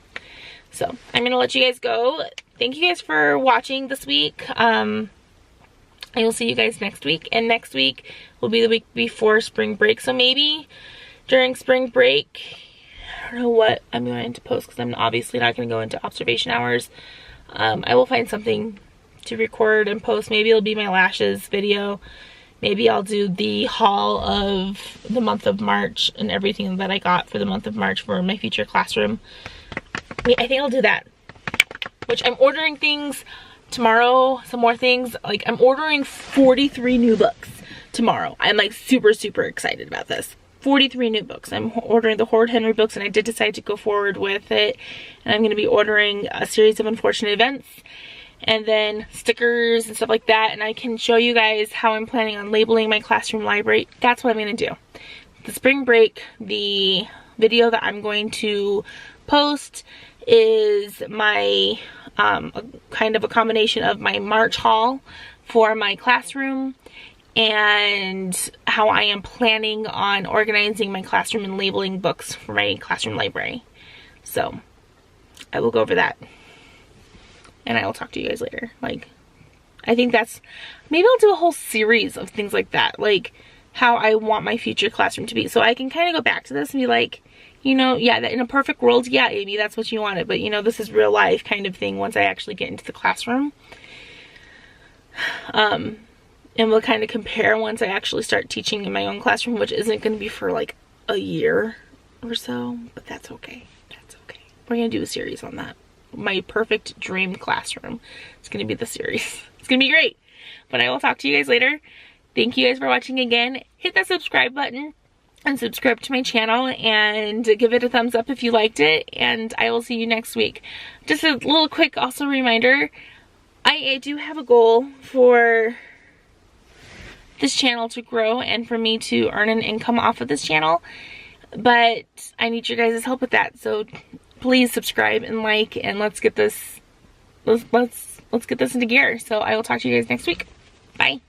S1: So I'm going to let you guys go. Thank you guys for watching this week. I will see you guys next week. And next week will be the week before spring break. So maybe during spring break, I don't know what I'm going to post, because I'm obviously not going to go into observation hours. I will find something to record and post. Maybe it'll be my lashes video. Maybe I'll do the haul of the month of March and everything that I got for the month of March for my future classroom. I think I'll do that. which I'm ordering things tomorrow, some more things. Like, I'm ordering 43 new books tomorrow. I'm like super excited about this. 43 new books. I'm ordering the Horrid Henry books, and I did decide to go forward with it. And I'm going to be ordering a series of unfortunate events, and then stickers and stuff like that. And I can show you guys how I'm planning on labeling my classroom library. That's what I'm going to do. The spring break, the video that I'm going to post is my kind of a combination of my March haul for my classroom and how I am planning on organizing my classroom and labeling books for my classroom library. So I will go over that, and I will talk to you guys later. Like, I think that's, maybe I'll do a whole series of things like that, like how I want my future classroom to be, so I can kind of go back to this and be like, you know, yeah, that in a perfect world, yeah, Amy, that's what you wanted, but you know, this is real life kind of thing once I actually get into the classroom. And we'll kind of compare once I actually start teaching in my own classroom, which isn't going to be for like a year or so, but that's okay. That's okay. We're going to do a series on that. My perfect dream classroom. It's going to be the series. It's going to be great. But I will talk to you guys later. Thank you guys for watching again. Hit that subscribe button and subscribe to my channel, and give it a thumbs up if you liked it, and I will see you next week. Just a little quick also reminder, I do have a goal for this channel to grow and for me to earn an income off of this channel, but I need your guys' help with that. So please subscribe and like, and let's get this let's get this into gear. So I will talk to you guys next week. Bye.